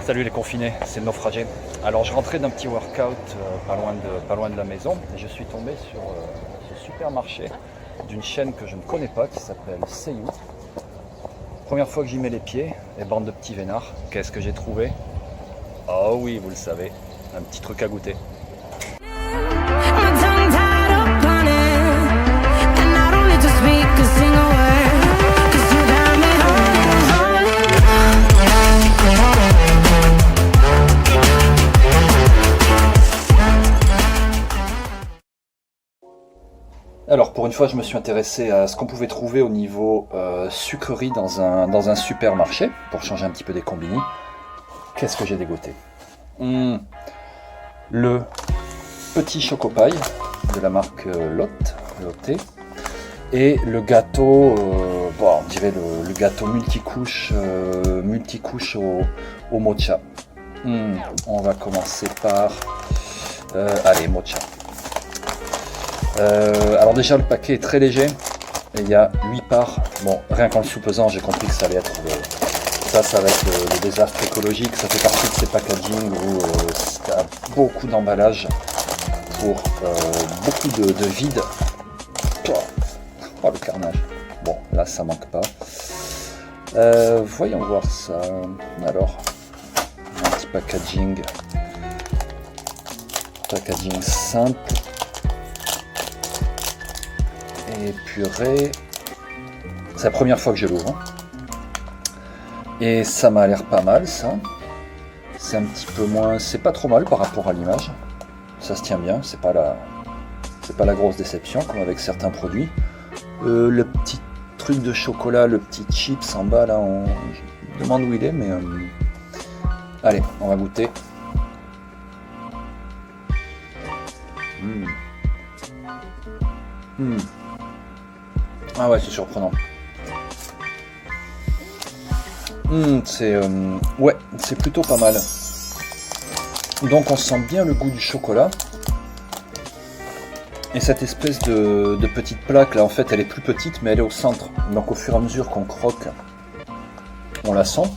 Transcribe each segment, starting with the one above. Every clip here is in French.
Salut les confinés, c'est le naufragé. Alors je rentrais d'un petit workout pas loin de la maison et je suis tombé sur ce supermarché d'une chaîne que je ne connais pas qui s'appelle Seiyu. Première fois que j'y mets les pieds, et bande de petits vénards, qu'est-ce que j'ai trouvé? Oh oui, vous le savez, un petit truc à goûter. Alors pour une fois je me suis intéressé à ce qu'on pouvait trouver au niveau sucrerie dans un supermarché pour changer un petit peu des combini. Qu'est-ce que j'ai dégoté? Le petit chocopaille de la marque Lotte et le gâteau, on dirait le gâteau multicouche au mocha. On va commencer par allez, mocha. Alors déjà le paquet est très léger et il y a 8 parts. Bon, rien qu'en le sous-pesant j'ai compris que ça allait être ça va être le désastre écologique. Ça fait partie de ces packaging où tu as beaucoup d'emballage pour beaucoup de vide. Oh le carnage. Bon là ça manque pas. Voyons voir ça. Alors un petit packaging simple. Et purée, c'est la première fois que je l'ouvre. Et ça m'a l'air pas mal ça. C'est un petit peu moins, c'est pas trop mal par rapport à l'image. Ça se tient bien, c'est pas la grosse déception comme avec certains produits. Le petit truc de chocolat, le petit chips en bas là, je me demande où il est, mais allez, on va goûter. Ah ouais, c'est surprenant. C'est plutôt pas mal. Donc on sent bien le goût du chocolat. Et cette espèce de petite plaque là, en fait, elle est plus petite, mais elle est au centre. Donc au fur et à mesure qu'on croque, on la sent.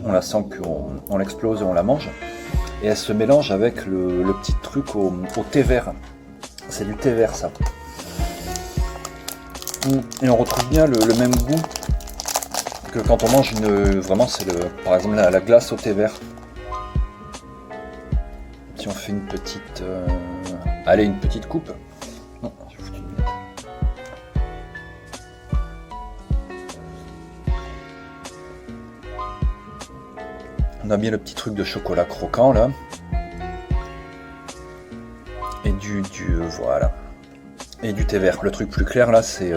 On la sent qu'on l'explose et on la mange. Et elle se mélange avec le petit truc au thé vert. C'est du thé vert ça. Et on retrouve bien le même goût que quand on mange vraiment c'est par exemple la glace au thé vert. Si on fait une petite allez, une petite coupe. Non, j'ai foutu une miette. On a bien le petit truc de chocolat croquant là. Et voilà. Et du thé vert. Le truc plus clair là, c'est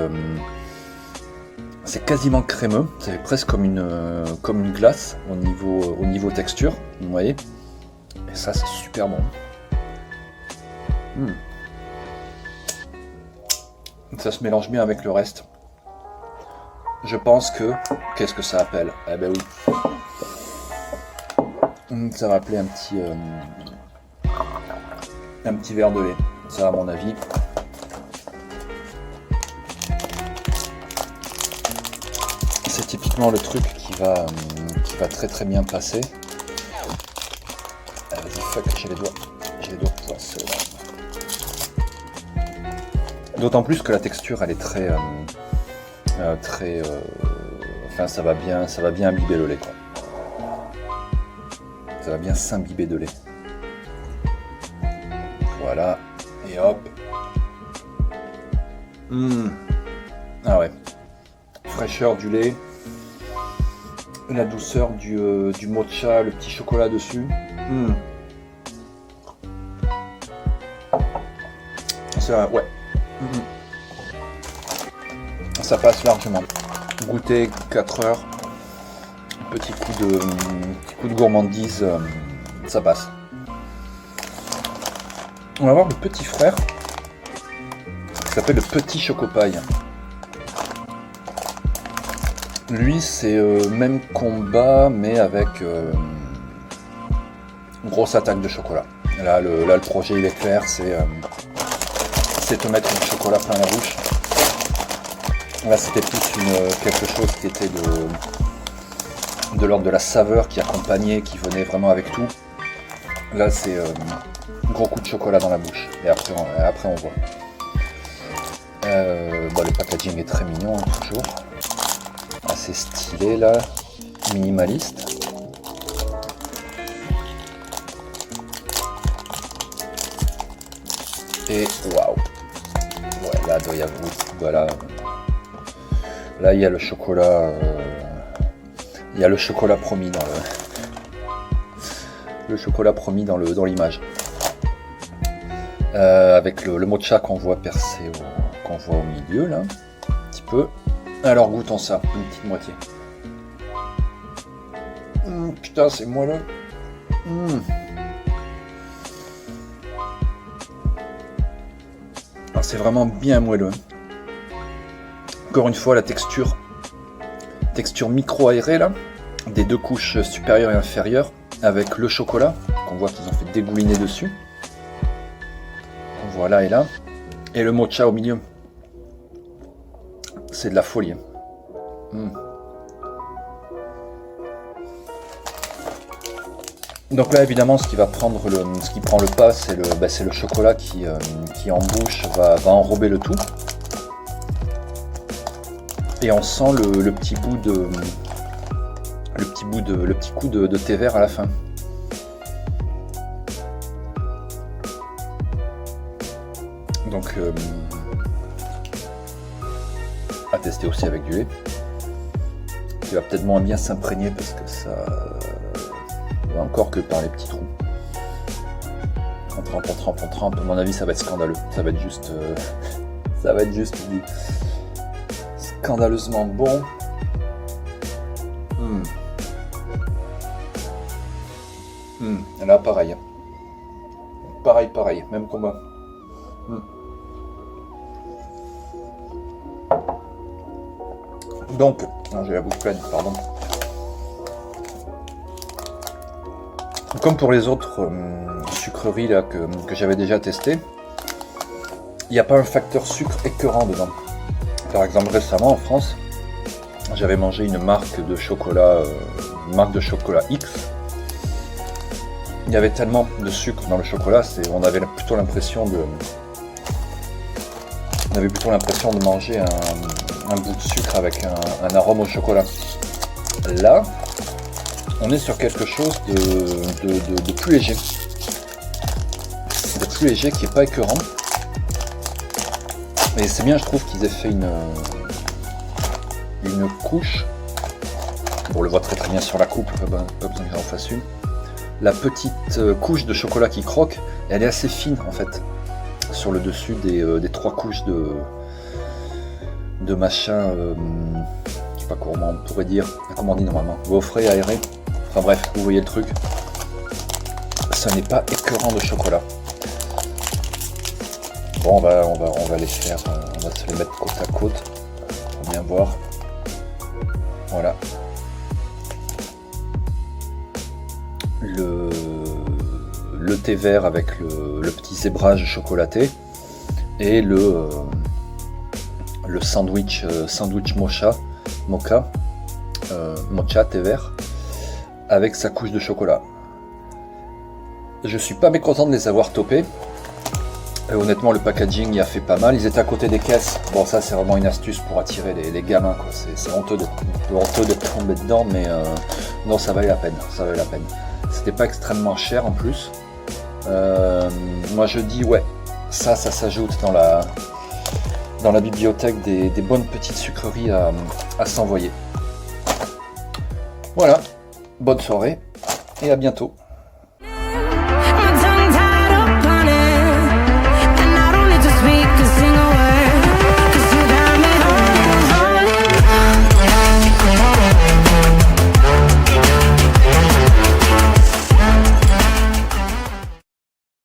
quasiment crémeux. C'est presque comme une glace au niveau texture. Vous voyez. Et ça, c'est super bon. Ça se mélange bien avec le reste. Je pense que... Qu'est-ce que ça appelle? Eh ben oui. Ça va appeler un petit verre de lait. Ça, à mon avis. C'est typiquement le truc qui va très très bien passer. Vas-y, fuck, j'ai les doigts poisseux. D'autant plus que la texture elle est très enfin ça va bien imbiber le lait quoi. Ça va bien s'imbiber de lait. Voilà, et hop. Ah ouais. Fraîcheur du lait, la douceur du mocha, le petit chocolat dessus. Ouais. Ça passe largement. Goûter 4 heures, petit coup de gourmandise, ça passe. On va voir le petit frère qui s'appelle le petit chocopaille. Lui, c'est même combat, mais avec une grosse attaque de chocolat. Là, le projet, il est clair, c'est te mettre du chocolat plein la bouche. Là, c'était plus quelque chose qui était de l'ordre de la saveur qui accompagnait, qui venait vraiment avec tout. Là, c'est gros coup de chocolat dans la bouche. Et après on voit. Bon, le packaging est très mignon, hein, toujours. Assez stylé, là. Minimaliste. Et waouh! Ouais, là, doit y avoir. Voilà. Là, il y a le chocolat. Il y a le chocolat promis dans le chocolat promis dans l'image. Avec le mocha qu'on voit percer, qu'on voit au milieu là, un petit peu. Alors goûtons ça, une petite moitié. Putain, c'est moelleux. C'est vraiment bien moelleux. Encore une fois, la texture micro-aérée là, des deux couches supérieures et inférieures, avec le chocolat, qu'on voit qu'ils ont fait dégouliner dessus. On voit là et là. Et le mocha au milieu. C'est de la folie. Donc là évidemment ce qui prend le pas, c'est le chocolat qui en bouche va enrober le tout. Et on sent le petit coup de thé vert à la fin. Donc à tester aussi avec du lait. Qui va peut-être moins bien s'imprégner parce que ça va encore que par les petits trous. On trempe. À mon avis ça va être scandaleux. Ça va être juste scandaleusement bon. Là pareil. Pareil, même combat. Donc, j'ai la bouche pleine, pardon. Comme pour les autres sucreries là, que j'avais déjà testé, il n'y a pas un facteur sucre écœurant dedans. Par exemple, récemment en France, j'avais mangé une marque de chocolat X. Il y avait tellement de sucre dans le chocolat, on avait plutôt l'impression de manger un bout de sucre avec un arôme au chocolat. Là, on est sur quelque chose de plus léger. De plus léger, qui n'est pas écœurant. Et c'est bien, je trouve, qu'ils aient fait une couche. Bon, on le voit très bien sur la coupe, pas besoin que j'en fasse une. La petite couche de chocolat qui croque, elle est assez fine en fait. Sur le dessus des trois couches de machin, je sais pas comment on pourrait dire, comment on dit normalement, gaufré, aéré. Enfin bref, vous voyez le truc. Ça n'est pas écœurant de chocolat. Bon, on va les faire, on va se les mettre côte à côte pour bien voir. Voilà. Le thé vert avec le petit zébrage chocolaté et le sandwich mocha thé vert avec sa couche de chocolat. Je suis pas mécontent de les avoir topés. Et honnêtement, le packaging y a fait pas mal. Ils étaient à côté des caisses. Bon, ça c'est vraiment une astuce pour attirer les gamins, quoi. C'est honteux de tomber dedans, mais non, ça valait la peine. C'était pas extrêmement cher en plus. Moi je dis ouais, ça s'ajoute dans la bibliothèque des bonnes petites sucreries à s'envoyer. Voilà, bonne soirée et à bientôt.